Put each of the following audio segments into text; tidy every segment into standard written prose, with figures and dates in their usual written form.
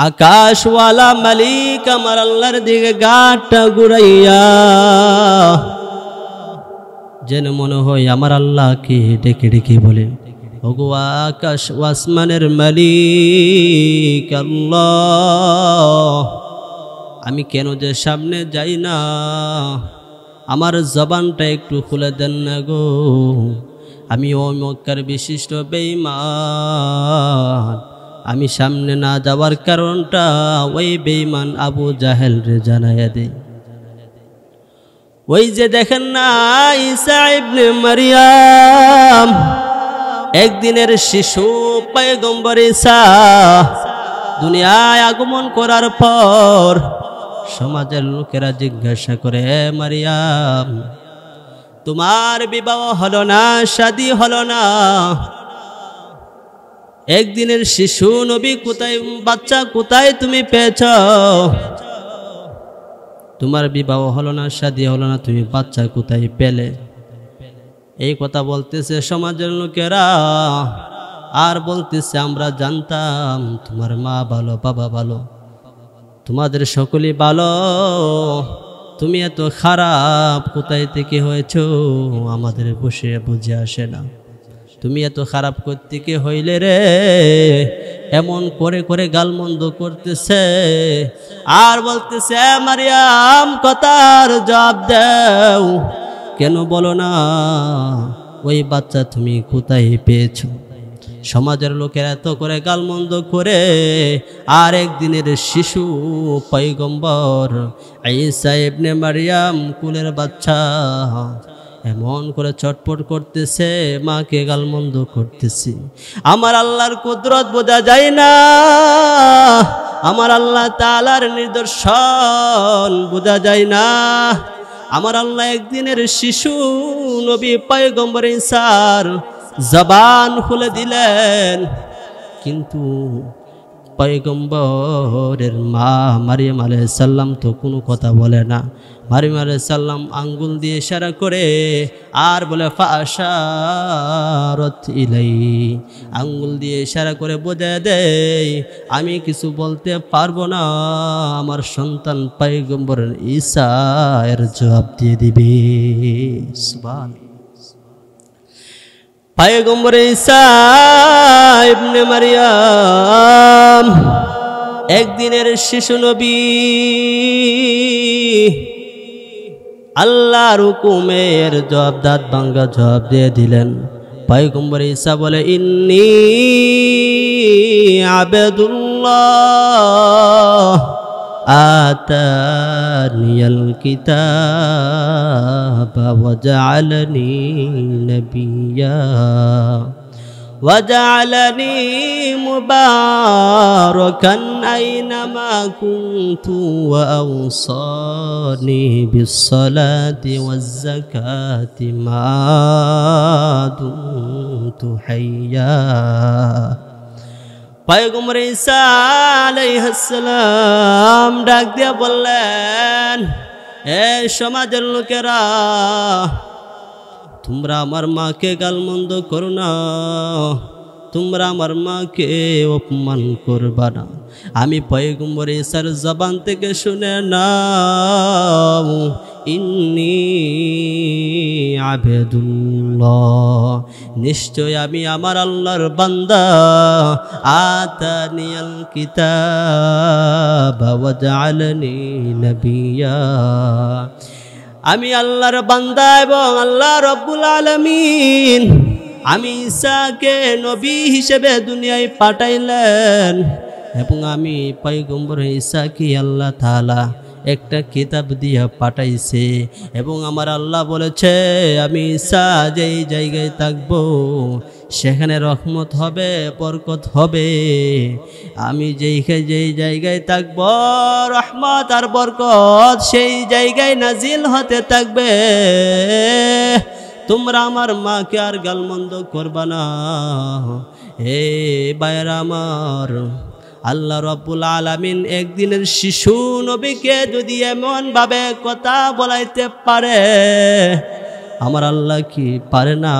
আকাশওয়ালা মালিক আমার আল্লাহর দিকে গাটা ঘুরাইয়া যেন মনে হয় আমার আল্লাহকে ডেকে ডেকে বলে, ওগো আকাশ আসমানের মালিক আল্লাহ, আমি কেন যে সামনে যাই না, আমার জবানটা একটু খুলে দেন না গো। আমি ওই মক্কার বিশিষ্ট বেঈমান, আমি সামনে না যাওয়ার কারণটা ওই বেঈমান আবু জাহেল রে জানাইয়া দেই। ওই যে দেখেন না ঈসা ইবনে মারইয়াম, একদিনের শিশু পয়গম্বর ঈসা দুনিয়ায় আগমন করার পর সমাজের লোকেরা জিজ্ঞাসা করে, হে মারইয়াম, তোমার বিবাহ হলো না, শাদী হলো না, একদিনের শিশু নবী কোথায়, বাচ্চা কোথায় তুমি পেয়েছ? তোমার বিবাহ হলো না, শাদী হলো না, তুমি বাচ্চা কোথায় পেলে? এই কথা বলতেছে সমাজের লোকেরা, আর বলতেছে আমরা জানতাম তোমার মা ভালো, বাবা ভালো, তোমাদের সকলেই ভালো, তুমি এত খারাপ কোথায় থেকে হয়েছ আমাদের বসে বুঝে আসে না। তুমি এত খারাপ থেকে হইলে রে, এমন করে করে গালমন্দ করতেছে আর বলতেছে, মারিয়াম কথার জবাব দাও, কেন বলো না ওই বাচ্চা তুমি কোথায় পেয়েছো? সমাজের লোকেরা এত করে গালমন্দ করে, আর একদিনের শিশু পয়গম্বর ঈসা ইবনে মারইয়াম কুলের বাচ্চা এমন করে চটপট করতেছে, মাকে গালমন্দ করতেছে। আমার আল্লাহর কুদরত বোঝা যায় না, আমার আল্লাহ তাআলার নিদর্শন বোঝা যায় না। আমার আল্লাহ একদিনের শিশু নবী পয়গম্বর ঈসার জবান খুলে দিলেন, কিন্তু পয়গম্বরের মা মারিয়াম আলাইহিস সালাম তো কোনো কথা বলে না। মারিয়াম আলাইহিস সালাম আঙ্গুল দিয়ে ইশারা করে আর বলে ফাশারাত ইলাই, আঙ্গুল দিয়ে ইশারা করে বোঝায় দেয় আমি কিছু বলতে পারবো না, আমার সন্তান পয়গম্বর ঈসা এর জবাব দিয়ে দিবে। সুবহানাল্লাহ। পয়গম্বর ঈসা ইবনে মারইয়াম একদিনের শিশু নবী, আল্লাহর হুকুমের জবাব, দাঁত ভাঙ্গা জবাব দিয়ে দিলেন। পয়গম্বর ঈসা বলে, ইন্নী আবদুল্লাহ আতানিয়াল কিতাবা ওয়াজআলানি নাবিয়্যা ওয়াজআলানি মুবারাকান আইনামা কুনতু ওয়া আওসানি বিসসালাতি ওয়াজ-যাকাতি মা দুমতু হাইয়্যা। পয়গম্বর ঈসা আলাইহিস সালাম ডাক দিয়ে বললেন, হে সমাজের লোকেরা, তোমরা আমার মাকে গালমন্দ করো না, তোমরা আমার মাকে অপমান করবা না। আমি পয়গম্বর ঈসার জবান থেকে শুনে নাও, ইন্নী আবদুল্লাহ, নিশ্চয় আমি আমার আল্লাহর বান্দা, আতানিয়াল কিতাবা ওয়াজআলানি নাবিয়্যা, আমি আল্লাহর বান্দা এবং আল্লাহ রাব্বুল আলামিন আমি ঈসাকে নবী হিসেবে দুনিয়ায় পাঠাইলেন, এবং আমি পয়গম্বর ঈসাকে আল্লাহ তাআলা একটা কিতাব দিয়া পাঠাইছে, এবং আমার আল্লাহ বলেছে আমি ঈসা যেই জায়গায় থাকবো সেখানে রহমত হবে, বরকত হবে। আমি যেই জায়গায় থাকবো রহমত আর বরকত সেই জায়গায় নাজিল হতে থাকবে। তোমরা আমার মাকে আর গালমন্দ করবা না। হে ভাইরা আমার, আল্লাহ রাব্বুল আলামিন একদিনের শিশু নবীকে যদি এমন ভাবে কথা বলাইতে পারে, আমার আল্লাহ কি পারে না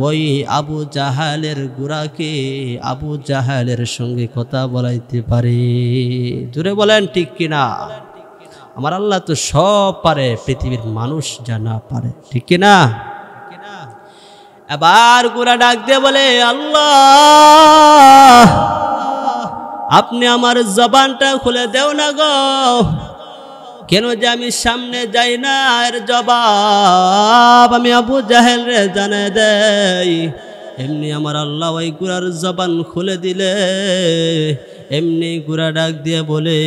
ওই আবু জাহালের গুড়াকে আবু জাহালের সঙ্গে কথা বলাইতে পারে? জোরে বলেন ঠিক কিনা? আমার আল্লাহ তো সব পারে, পৃথিবীর মানুষ যা না পারে, ঠিক কিনা? এবার গুড়া ডাক দিয়ে বলে, আল্লাহ আপনি আমার জবানটা খুলে দেও না গো, কেন যে আমি সামনে যাই না, এর জবাব আমি আবু জাহেল রে জানাই দেই। এমনি আমার আল্লাহ ওই গুড়ার জবান খুলে দিলে এমনি গুড়া ডাক দিয়ে বলে,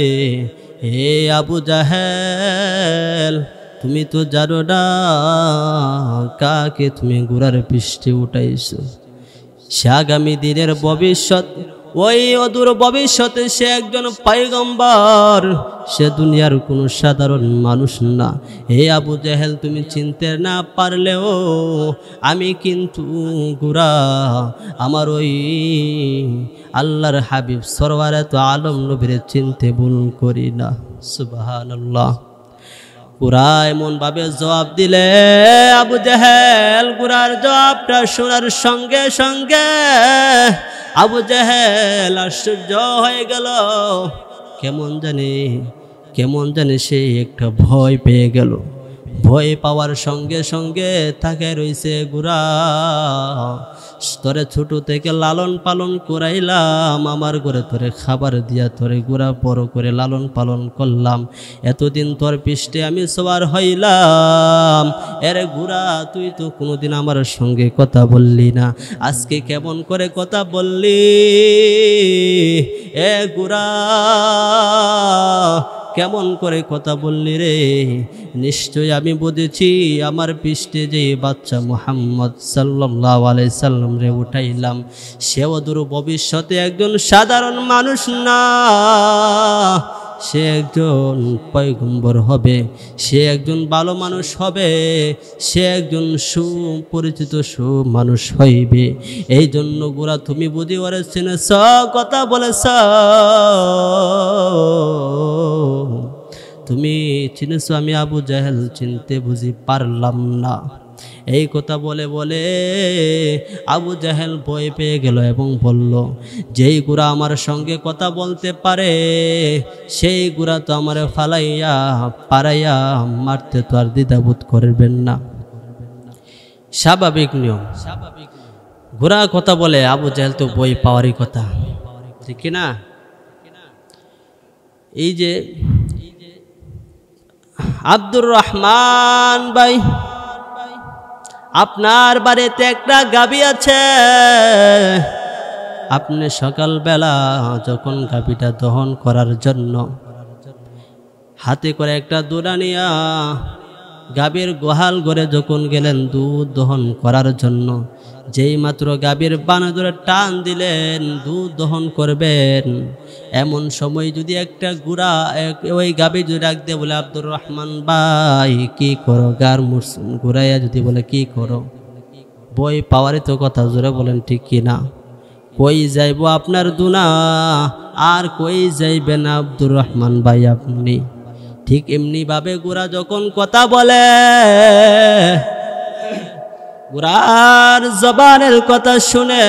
হে আবু জাহেল, তুমি তো জানো না কাকে তুমি গুড়ার পৃষ্ঠে উঠাইছো। সে আগামী দিনের ভবিষ্যৎ, ওই অদূর ভবিষ্যতে সে একজন পয়গম্বর, সে দুনিয়ার কোনো সাধারণ মানুষ না। হে আবু জাহেল, তুমি চিনতে না পারলেও আমি কিন্তু গুড়া আমার ওই আল্লাহর হাবিব সরওয়ারে তো আলম নবীরে চিনতে ভুল করি না। সুবহানাল্লাহ। গুড়া এমন ভাবে জবাব দিলে আবু জাহেল গুড়ার জবাবটা শোনার সঙ্গে সঙ্গে আবু জাহেল আশ্চর্য হয়ে গেল। কেমন জানে সে একটা ভয় পেয়ে গেল। ভয় পাওয়ার সঙ্গে সঙ্গে তাকে রইছে, গুড়া তোরে ছোট থেকে লালন পালন করাইলাম, আমার ঘরে তোরে খাবার দিয়া তোরে গুড়া বড় করে লালন পালন করলাম, এতদিন তোর পৃষ্ঠে আমি সবার হইলাম, এরে গুড়া তুই তো কোনোদিন আমার সঙ্গে কথা বললি না, আজকে কেমন করে কথা বললি? এ গুড়া কেমন করে কথা বললি রে? নিশ্চয় আমি বুঝেছি আমার পৃষ্ঠে যে বাচ্চা মুহাম্মদ সাল্লাল্লাহু আলাইহি সাল্লাম রে উঠাইলাম, সেও দূর ভবিষ্যতে একজন সাধারণ মানুষ না, সে একজন পয়গম্বর হবে, সে একজন ভালো মানুষ হবে, সে একজন সুপরিচিত সুমানুষ হইবে। এই জন্য গোরা তুমি বুঝি ওরে চিনেছ, কথা বলেছ, তুমি চিনেছ, আমি আবু জাহেল চিনতে বুঝি পারলাম না। এই কথা বলে বলে আবু জাহেল ভয় পেয়ে গেল এবং বলল, যেই গুড়া আমার সঙ্গে কথা বলতে পারে সেই গুড়া তো আমার ফালাইয়া পারাইয়া মারতে তো আর দ্বিধাবোধ করবেন না। স্বাভাবিক নিয়ম, গুড়া কথা বলে, আবু জাহেল তো ভয় পাওয়ারই কথা, ঠিক না? এই যে আব্দুর রহমান ভাই, আপনার বাড়িতে একটা গাভী আছে, আপনি সকালবেলা যখন গাভীটা দহন করার জন্য হাতে করে একটা দোলা নিয়া গাভীর গোহাল ঘরে যখন গেলেন দুধ দহন করার জন্য, যেই মাত্র গাভীর বানা ধরে টান দিলেন দুধ দহন করবেন, এমন সময় যদি একটা গুড়া ওই গাভী যদি ডাক দিয়ে বলে, আব্দুর রহমান ভাই কি করো, গার মুরসুম ঘুরাইয়া যদি বলে কি করো, বই পাওয়ারই তো কথা, জোরে বলেন ঠিক কিনা? কই যাইব আপনার দুনা, আর কই যাইবেন আব্দুর রহমান ভাই আপনি? ঠিক এমনি ভাবে গুড়া যখন কথা বলে, গুড়ার জবানের কথা শুনে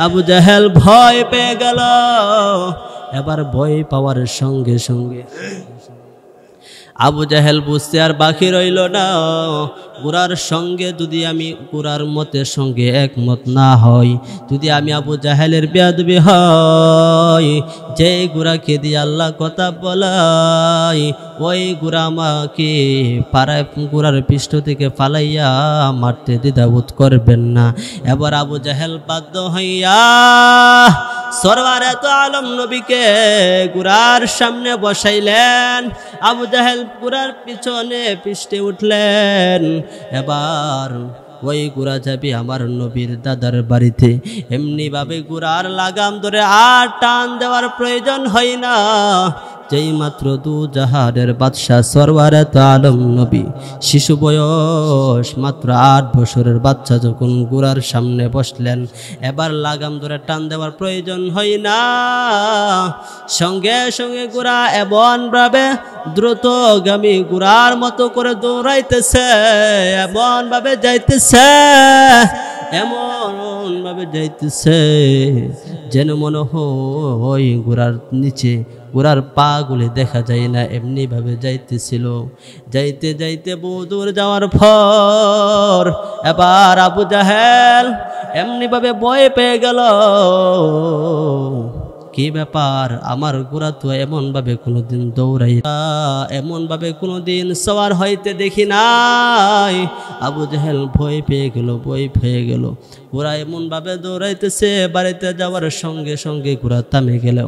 আবু জাহেল ভয় পেয়ে গেল। এবার ভয় পাওয়ার সঙ্গে সঙ্গে আবু জাহেল বুঝতে আর বাকি রইল না, গুড়ার সঙ্গে যদি আমি গুড়ার মতের সঙ্গে একমত না হই, যদি আমি আবু জাহেলের বেয়াদবি হই, যে গুড়াকে দিয়ে আল্লাহ কথা বলাই, ওই গুড়া আমাকে পাড়ায় গুড়ার পৃষ্ঠ থেকে ফালাইয়া মারতে দ্বিধাবোধ করবেন না। এবার আবু জাহেল বাধ্য হইয়া সরওয়ারে তো আলম নবীকে গুড়ার সামনে বসাইলেন। আবু জাহেল গুড়ার পিছনে পৃষ্ঠে উঠলেন। এবার ওই গুড়া যাবি আমার নবীর দাদার বাড়িতে, এমনি ভাবে গুড়ার লাগাম ধরে আর টান দেওয়ার প্রয়োজন হয় না, যেই মাত্র দু জাহানের বাদশাহ সরওয়ারে তো আলম নবী শিশু বয়স মাত্র 8 বছরের বাচ্চা যখন ঘোড়ার সামনে বসলেন, এবার লাগাম ধরে টান দেওয়ার প্রয়োজন হয় না, সঙ্গে সঙ্গে ঘোড়া এমনভাবে দ্রুতগামী ঘোড়ার মতো করে দৌড়াইতেছে, এমনভাবে যাইতেছে, এমনভাবে যাইতেছে যেন মনে হয় ঘোড়ার নিচে ঘোড়ার পা গুলি দেখা যায় না, এমনিভাবে যাইতেছিল। যাইতে যাইতে বহু দূর যাওয়ার পর এবার আবু জাহেল এমনিভাবে ভয় পেয়ে গেল। কি ব্যাপার, আমার ঘোড়া তো এমনভাবে কোনোদিন দৌড়াই, এমনভাবে কোনোদিন সওয়ার হইতে দেখি নাই। আবু জাহেল ভয় পেয়ে গেল, ভয় পেয়ে গেল। ঘোড়া এমনভাবে দৌড়াইতেছে, বাড়িতে যাওয়ার সঙ্গে সঙ্গে ঘোড়া থামে গেল।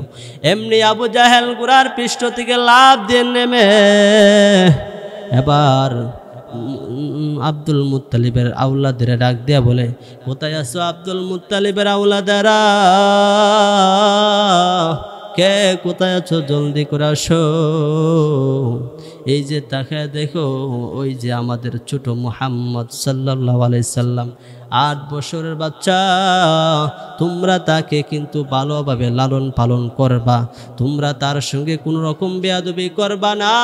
এমনি আবু জাহেল ঘোড়ার পৃষ্ঠ থেকে লাফ দিয়ে নেমে এবার আব্দুল মুত্তালিবের আউলাদের ডাক দিয়া বলে, কোথায় আছো আব্দুল মুত্তালিবের আউলাদেরা, কে কোথায় আছো, জলদি করে আসো। এই যে তাকে দেখো, ওই যে আমাদের ছোট মুহাম্মদ সাল্লাল্লাহু আলাইহি সাল্লাম, 8 বছরের বাচ্চা। তোমরা তাকে কিন্তু ভালোভাবে লালন পালন করবা, তোমরা তার সঙ্গে কোনো রকম বেয়াদবি করবা না।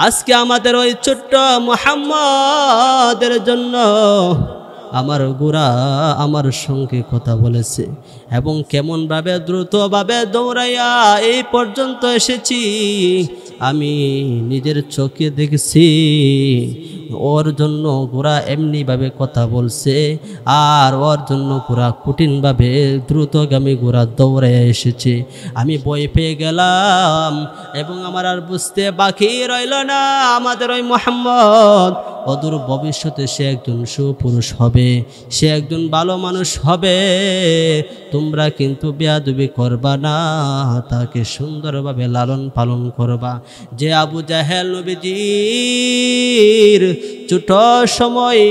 আজকে আমাদের ওই ছোট্ট মুহাম্মদের জন্য আমার ঘোড়া আমার সঙ্গে কথা বলেছে এবং কেমনভাবে দ্রুতভাবে দৌড়াইয়া এই পর্যন্ত এসেছি আমি নিজের চোখে দেখেছি। ওর জন্য ঘোড়া এমনিভাবে কথা বলছে, আর ওর জন্য ঘোড়া কঠিনভাবে দ্রুতগামী ঘোড়া দৌড়াইয়া এসেছে। আমি ভয় পেয়ে গেলাম এবং আমার আর বুঝতে বাকি রইল না, আমাদের ওই মুহাম্মদ অদূর ভবিষ্যতে সে একজন সুপুরুষ হবে, সে একজন ভালো মানুষ হবে। তোমরা কিন্তু বেয়াদবি করবা না, তাকে সুন্দরভাবে লালন পালন করবা। যে আবু জাহেল নবীজির ছোট সময়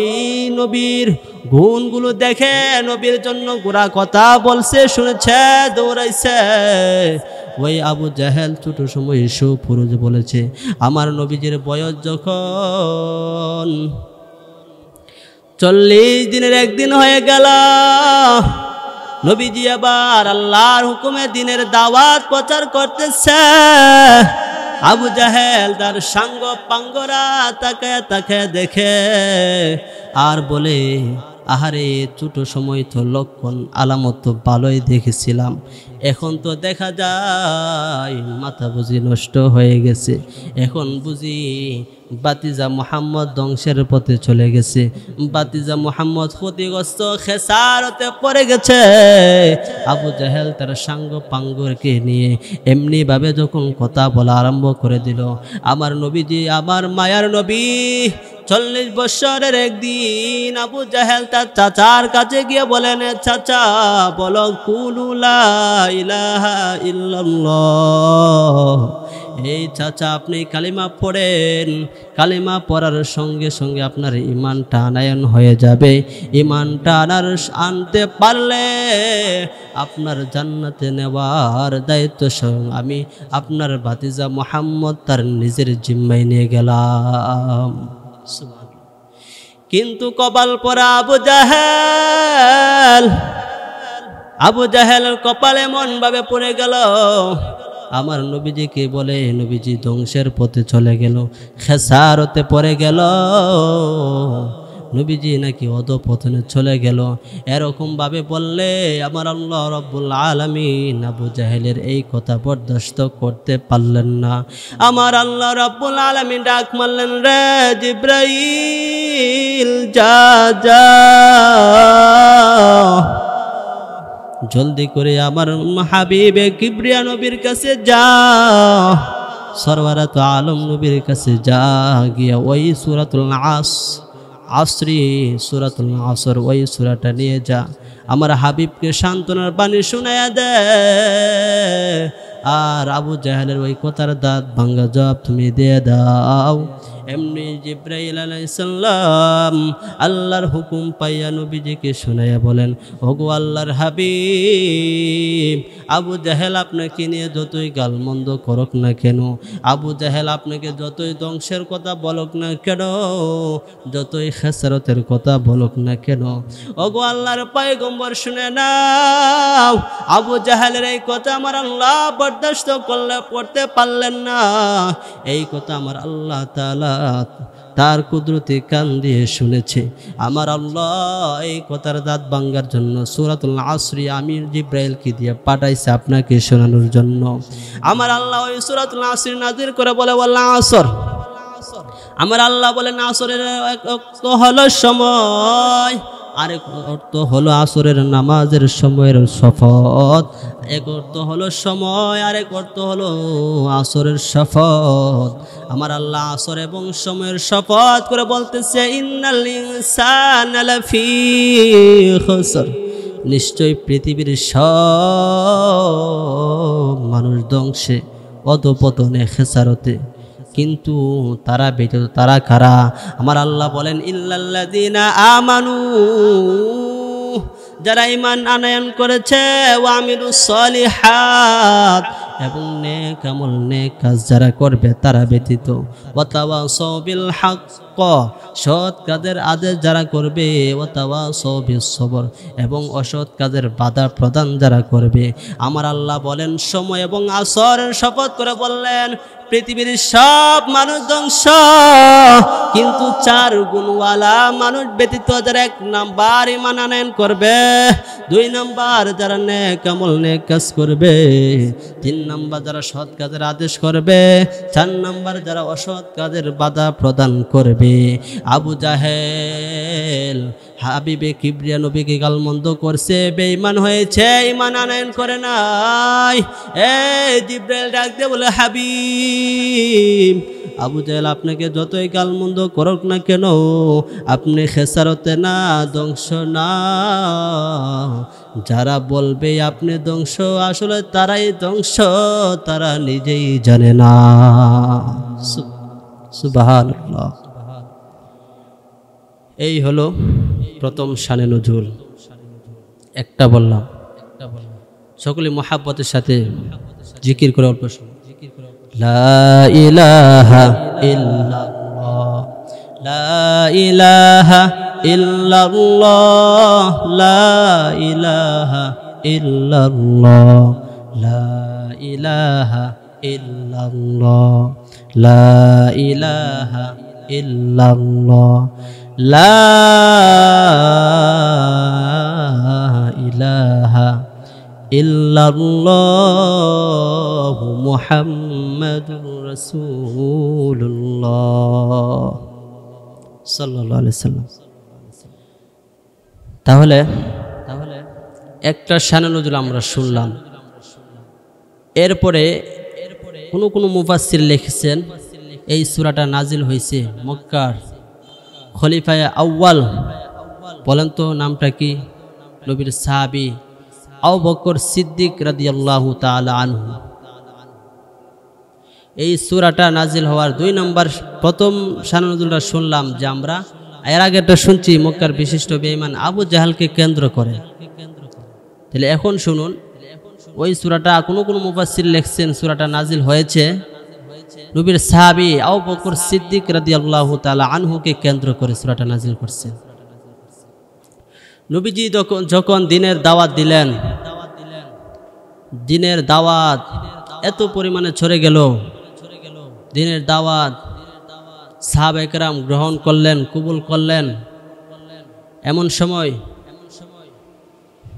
নবীর গুণগুলো দেখে নবীর জন্য ঘোড়া কথা বলছে, শুনেছে, দৌড়াইছে, ওই আবু জাহেল ছোট সময় সুপুরুষ বলেছে। আমার নবীজির বয়স যখন 40 দিনের একদিন হয়ে গেল, নবীজি আবার আল্লাহর হুকুমে দিনের দাওয়াত প্রচার করতেছে। আবু জাহেল তার সাঙ্গ পাঙ্গরা তাকায় তাকায় দেখে আর বলে, আহারে ছোট সময় তো লক্ষণ আলামত তো ভালোই দেখেছিলাম, এখন তো দেখা যায় মাথা বুঝি নষ্ট হয়ে গেছে, এখন বুঝি বাতিজা মুহাম্মদ ধ্বংসের পথে চলে গেছে, বাতিজা মুহাম্মদ ক্ষতিগ্রস্ত খেসারতে পড়ে গেছে। আবু জাহেল তার সাঙ্গ পাঙ্গরকে নিয়ে এমনিভাবে যখন কথা বলা আরম্ভ করে দিল, আমার নবীজি, আমার মায়ার নবী 40 বছরের একদিন আবু জাহেল তার চাচার কাছে গিয়ে বলেন, চাচা বলো কুলু লা ইলাহা ইল্লাল্লাহ। এই চাচা আপনি কালিমা পড়েন, কালিমা পড়ার সঙ্গে সঙ্গে আপনার ইমানটা আনায়ন হয়ে যাবে, ইমানটা আনতে পারলে আপনার জান্নাতে নেওয়ার দায়িত্ব স্বয়ং আমি আপনার ভাতিজা মুহাম্মদ তার নিজের জিম্মায় নিয়ে গেলাম। কিন্তু কপাল পরা আবু জাহেল কপাল এমন ভাবে পড়ে গেল, আমার নবীজিকে বলে নবীজি ধ্বংসের পথে চলে গেল, খেসারতে পড়ে গেল, নবীজি নাকি অধপতনে চলে গেল। এরকম ভাবে বললে আমার আল্লাহ রাব্বুল আলামিন আবু জাহেলের এই কথা বরদাস্ত করতে পারলেন না। আমার আল্লাহ রাব্বুল আলামিন ডাক মারলেন, রে জিবরাইল যা যা, জলদি করে আমার হাবিবে কিবরিয়া নবীর কাছে যা, সরওয়ারাত আলম নবীর কাছে যা, গিয়া ওই সূরাতুল আসরি সূরাতুল আসর ওই সূরাটা নিয়ে যা, আমার হাবিবকে সান্ত্বনার বাণী শোনায়া দে। আর আবু জাহেলের ওই কথার দাঁত ভাঙ্গা জবাব তুমি দিয়ে দাও। এমনি জিব্রাইল আলাইহিস সালাম আল্লাহর হুকুম পাইয়া নবীজিকে শোনাইয়া বলেন, ওগো আল্লাহর হাবিব, আবু জাহেল আপনাকে নিয়ে যতই গালমন্দ করুক না কেন, আবু জাহেল আপনাকে যতই ধ্বংসের কথা বলুক না কেন, যতই খেসারতের কথা বলুক না কেন, ওগো আল্লাহর পয়গম্বর শুনে নাও, আবু জাহেলের এই কথা আমার আল্লাহ বরদাস্ত করতে পারলেন না। এই কথা আমার আল্লাহ তাআলা তার কুদরতি কান দিয়ে শুনেছে। আমার আল্লাহ এই কথার দাঁত ভাঙ্গার জন্য সূরাতুল আসর আমি জিব্রাইলকে দিয়ে পাঠাইছে আপনাকে শোনানোর জন্য। আমার আল্লাহ ওই সূরাতুল আসর নাযিল করে বলে, ওয়াল আসর, আমার আল্লাহ বলেন আসরের এক অর্থ হলো সময়, আরেক অর্থ হলো আসরের নামাজের সময়ের শপথ। এক অর্থ হলো সময়, আরেক অর্থ হলো আসরের শপথ। আমার আল্লাহ আসর এবং সময়ের শপথ করে বলতেছে, ইন্নাল ইনসানা লাফি খুসর, নিশ্চয় পৃথিবীর সব মানুষ ধ্বংসে, অধপতনে, খেসারতে, কিন্তু তারা ব্যতীত তারা কারা? আমার আল্লাহ বলেন, ইল্লাল্লাযীনা আমানু, যারা ঈমান আনয়ন করেছে, ওয়া আমিলুস সলিহাত, এবং নেক আমল নেক কাজ যারা করবে তারা ব্যতীত, ওয়া তাওয়াসাউ বিল হক, সৎ কাজের আদেশ যারা করবে, ওয়া তাওয়াসাউ বিস সবর, এবং অসৎ কাজের বাধা প্রদান যারা করবে। আমার আল্লাহ বলেন, সময় এবং আসরের শপথ করে বললেন, পৃথিবীর সব মানুষ ধ্বংস, কিন্তু 4 গুণওয়ালা মানুষ ব্যতীত যারা 1 নাম্বার ঈমান আনয়ন করবে, 2 নাম্বার যারা নেক আমল নেক কাজ করবে, 3 নাম্বার যারা সৎ কাজের আদেশ করবে, 4 নাম্বার যারা অসৎ কাজের বাধা প্রদান করবে। আবু জাহেল হাবিবে কিবরিয়া নবীকে গালমন্দ করছে, বেঈমান হয়েছে, ঈমান আনয়ন করে নাই। এই জিব্রাইল ডাক দিয়ে বলে, হাবিব, আবু জাহেল আপনাকে যতই গালমন্দ করুক না কেন, আপনি খেসারতে না, ধ্বংস না। যারা বলবে আপনি ধ্বংস, আসলে তারাই ধ্বংস, তারা নিজেই জানে না। সুবহানাল্লাহ। এই হলো প্রথম শানে নুজুল। একটা বললাম, সকলে মুহাব্বতের সাথে জিকির করে অল্প সময়। লা ইলাহা ইল্লাল্লাহ, লা ইলাহা ইল্লাল্লাহ, লা ইলাহা ইল্লাল্লাহ, লা ইলাহা ইল্লাল্লাহ, লা ইলাহা ইল্লাল্লাহ, লা ইলাহা ইল্লাল্লাহু মুহাম্মাদুর রাসূলুল্লাহ সাল্লাল্লাহু আলাইহি সাল্লাম। তাহলে একটা শানে নুজুল আমরা শুনলাম। এরপরে কোন মুফাসসির লিখেছেন, এই সূরাটা নাজিল হয়েছে মক্কার খলিফায়ে আউয়াল, বলেন তো নামটা কি? নবীর সাহাবী আবু বকর সিদ্দিক রাদিয়াল্লাহু তাআলা আনহু। এই সূরাটা নাজিল হওয়ার 2 নম্বর প্রথম শানে নুজুলটা শুনলাম, যে আমরা এর আগেটা শুনছি মক্কার বিশিষ্ট বেঈমান আবু জাহালকে কেন্দ্র করে। তাহলে এখন শুনুন, ওই সূরাটা কোন মুফাসসির লিখছেন সূরাটা নাজিল হয়েছে নবীর সাহাবী আবু বকর সিদ্দিক রাদিয়াল্লাহু তাআলা আনহুকে কেন্দ্র করে সূরাটা নাজিল করছেন। নবীজি যখন দিনের দাওয়াত দিলেন, দিনের দাওয়াত এত পরিমাণে ছড়ে গেল, দিনের দাওয়াত সাহাবায়ে কেরাম গ্রহণ করলেন, কবুল করলেন। এমন সময়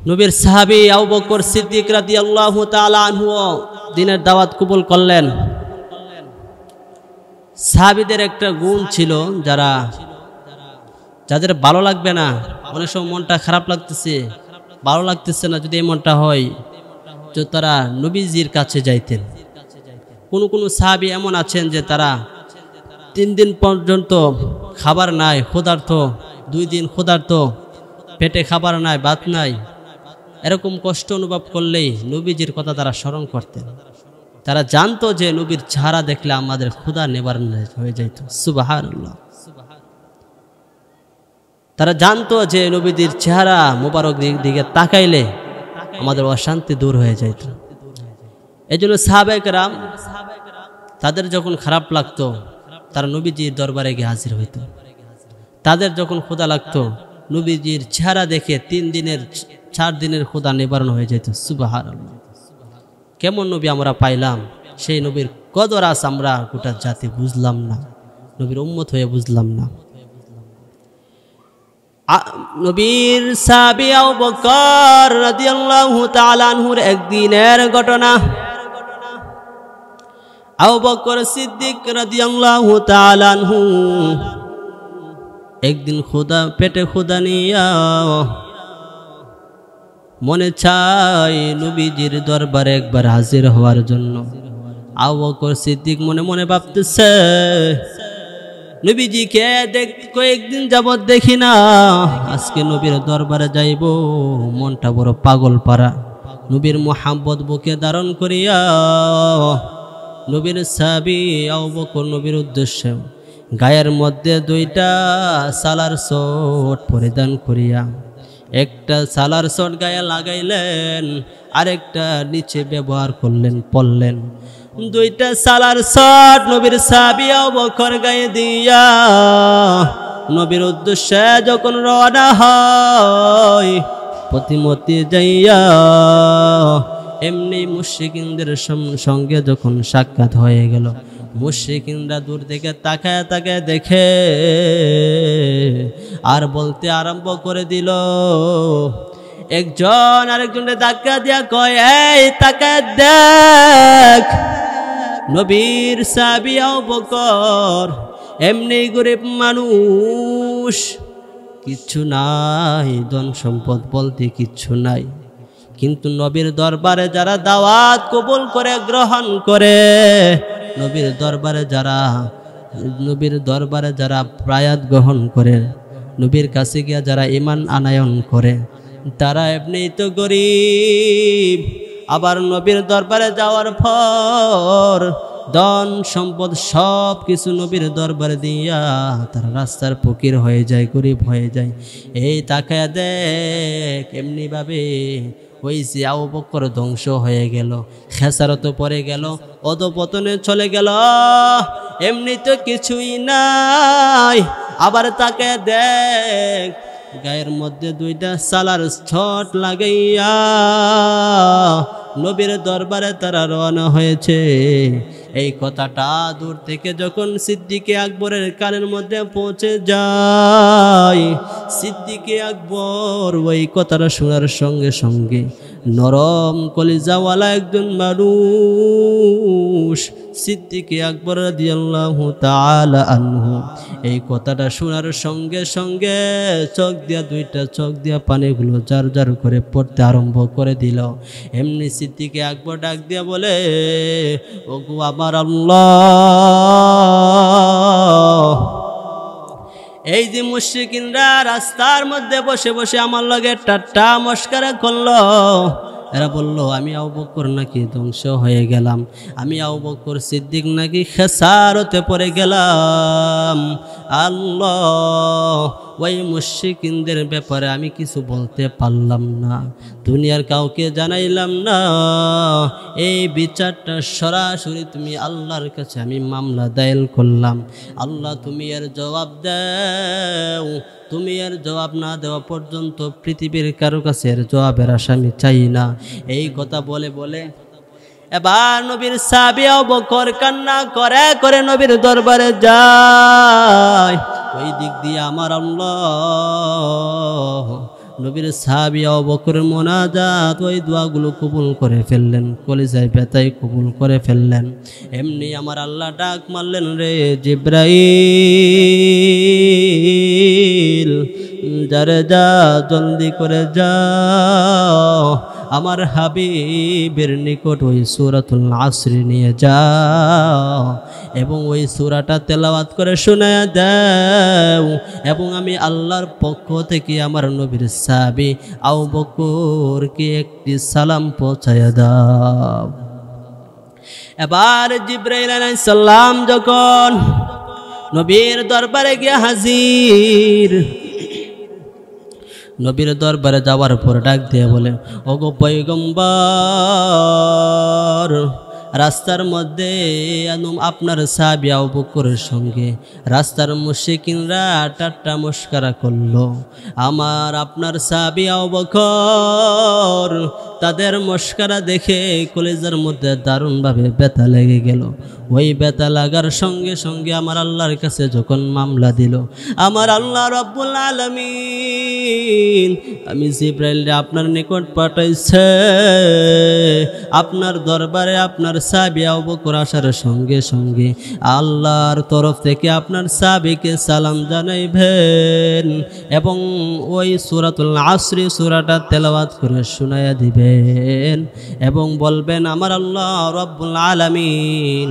নবীর সাহাবী আবু বকর সিদ্দিক রাদিয়াল্লাহু তাআলা আনহু দিনের দাওয়াত কবুল করলেন। সাহাবীদের একটা গুণ ছিল, যাদের ভালো লাগবে না, অনেক সময় মনটা খারাপ লাগতেছে, ভালো লাগতেছে না, যদি এমনটা হয় তো তারা নবীজির কাছে যাইতেন। কোন সাহাবী এমন আছেন যে তারা 3 দিন পর্যন্ত খাবার নাই, ক্ষুধার্ত, 2 দিন ক্ষুধার্ত, পেটে খাবার নাই, ভাত নাই, এরকম কষ্ট অনুভব করলেই নবীজির কথা তারা স্মরণ করতেন। তারা জানতো যে নবীর চেহারা দেখলে আমাদের ক্ষুধা নিবারণ হয়ে যেত। সুবহানাল্লাহ। তারা জানতো যে নবীদের চেহারা মোবারক দিকে তাকাইলে আমাদের অশান্তি দূর হয়ে যেত। এই জন্য সাহাবায়ে কেরাম তাদের যখন খারাপ লাগতো তারা নবীজির দরবারে গিয়ে হাজির হইত। তাদের যখন ক্ষুধা লাগতো নবীজির চেহারা দেখে 3 দিনের 4 দিনের ক্ষুধা নিবারণ হয়ে যেত। সুবহানাল্লাহ। কেমন নবী আমরা পাইলাম, সেই নবীর কদর আজ আমরা গোটা জাতি বুঝলাম না, নবীর উম্মত হয়ে বুঝলাম না। নবীর সাহাবী আবু বকর রাদিয়াল্লাহু তাআলা আনহুর একদিনের ঘটনা। আবু বকর সিদ্দিক রাদিয়াল্লাহু তাআলা আনহু একদিন পেটে ক্ষুধা নিয়া মনে চাই নবীজির দরবারে একবার হাজির হওয়ার জন্য। আবু বকর সিদ্দিক মনে মনে ভাবতেছে, নবীজিকে কয়েকদিন যাবত দেখি না, আজকে নবীর দরবারে যাইব। মনটা বড় পাগল পারা। নবীর মোহাব্বত বুকে ধারণ করিয়া নবীর সাহাবী আবু বকর নবীর উদ্দেশ্যে গায়ের মধ্যে 2টা সালার শট পরিধান করিয়া একটা সালার শট গায়ে লাগাইলেন, আরেকটা নিচে ব্যবহার করলেন, পরলেন। 2টা সালার শট নবীর সাহাবী আবু বকর গায়ে দিয়া নবীর উদ্দেশ্যে যখন রওনা হয়, প্রতিমতি যাইয়া এমনি মুশরিকিনদের সঙ্গে যখন সাক্ষাৎ হয়ে গেল, মুশরিকিনরা দূর থেকে তাকায় তাকায় দেখে আর বলতে আরম্ভ করে দিল। একজন আরেকজনকে ধাক্কা দিয়া কয়, এই তাকায় দেখ, নবীর সাহাবী আবু বকর এমনি গরিব মানুষ, কিচ্ছু নাই, ধন সম্পদ বলতে কিচ্ছু নাই, কিন্তু নবীর দরবারে যারা দাওয়াত কবুল করে গ্রহণ করে, নবীর দরবারে যারা প্রায়াত গ্রহণ করে, নবীর কাছে গিয়া যারা ঈমান আনায়ন করে, তারা এমনিই তো গরিব। আবার নবীর দরবারে যাওয়ার পর ধন সম্পদ সব কিছু নবীর দরবারে দিয়া তারা রাস্তার ফকির হয়ে যায়, গরিব হয়ে যায়। এই তাকায়া দেখ, এমনি ভাবে ওই যে আবু বকর ধ্বংস হয়ে গেল, খেসারত পড়ে গেল, অধপতনে চলে গেল, এমনি তো কিছুই নাই। আবার তাকে দেখ, গায়ের মধ্যে 2টা সালার শট লাগাইয়া নবীর দরবারে তারা রওনা হয়েছে। এই কথাটা দূর থেকে যখন সিদ্দিকে আকবরের কানের মধ্যে পৌঁছে যায়, সিদ্দিকে আকবর ওই কথাটা শোনার সঙ্গে সঙ্গে নরম কলিজাওয়ালা একজন মানুষ সিদ্দিকে আকবর রাদিয়াল্লাহু তাআলা আনহু এই কথাটা শোনার সঙ্গে সঙ্গে দুইটা চোখ দিয়া পানিগুলো জার জার করে পড়তে আরম্ভ করে দিল। এমনি সিদ্দিকে আকবর ডাক দিয়া বলে, ওগো আমার আল্লাহ, এই যে মুশরিকিনরা রাস্তার মধ্যে বসে বসে আমার লগে ঠাট্টা মশকরা করলো, এরা বলল আমি আবু বকর নাকি ধ্বংস হয়ে গেলাম, আমি আবু বকর সিদ্দিক নাকি খেসারতে পড়ে গেলাম। আল্লাহ, ওই মুশরিকিনদের ব্যাপারে আমি কিছু বলতে পারলাম না, দুনিয়ার কাউকে জানাইলাম না। এই বিচারটা সরাসরি তুমি আল্লাহর কাছে আমি মামলা দায়ের করলাম। আল্লাহ, তুমি এর জবাব দাও। তুমি এর জবাব না দেওয়া পর্যন্ত পৃথিবীর কারো কাছে এর জবাবের আশা আমি চাই না। এই কথা বলে বলে এবার নবীর সাহাবী আবু বকর কান্না করে করে নবীর দরবারে যায়। ওই দিক দিয়ে আমার আল্লাহ নবীর সাহাবী আবু বকরের মোনাজাত ওই দোয়াগুলো কবুল করে ফেললেন, কলিজায় ব্যথায় কবুল করে ফেললেন। এমনি আমার আল্লাহ ডাক মারলেন, রে জিবরাইল, যারে যা জলদি করে যাও আমার হাবিবের নিকট ওই সূরাতুল আসর নিয়ে যাও এবং ওই সূরাটা তেলাওয়াত করে শোনায়া দাও, এবং আমি আল্লাহর পক্ষ থেকে আমার নবীর সাহাবী আবু বকরকে একটি সালাম পৌঁছায়া দাও। এবার জিবরাইল আলাইহিস সালাম যখন নবীর দরবারে গিয়ে হাজির, নবীর দরবারে যাওয়ার পর ডাক দিয়ে বলে, ওগো পয়গম্বর, রাস্তার মধ্যে আপনার সাহাবী আবু বকরের সঙ্গে রাস্তার মুশরিকিনরা ঠাট্টা মশকরা করলো। আমার আপনার সাহাবী আবু বকর তাদের মশকরা দেখে কলিজার মধ্যে দারুণভাবে ব্যথা লেগে গেল। ওই ব্যথা লাগার সঙ্গে সঙ্গে আমার আল্লাহর কাছে যখন মামলা দিল, আমার আল্লাহ রাব্বুল আলামিন আমি জিবরাইলকে আপনার নিকট পাঠাইছে, আপনার দরবারে আপনার সাহাবী আবু বকর আসার সঙ্গে সঙ্গে আল্লাহর তরফ থেকে আপনার সাহাবীকে সালাম জানাইবেন এবং ওই সূরাতুল আসর সূরাটা তেলাওয়াত করে শোনায়া দিবেন এবং বলবেন, আমার আল্লাহ রাব্বুল আলামিন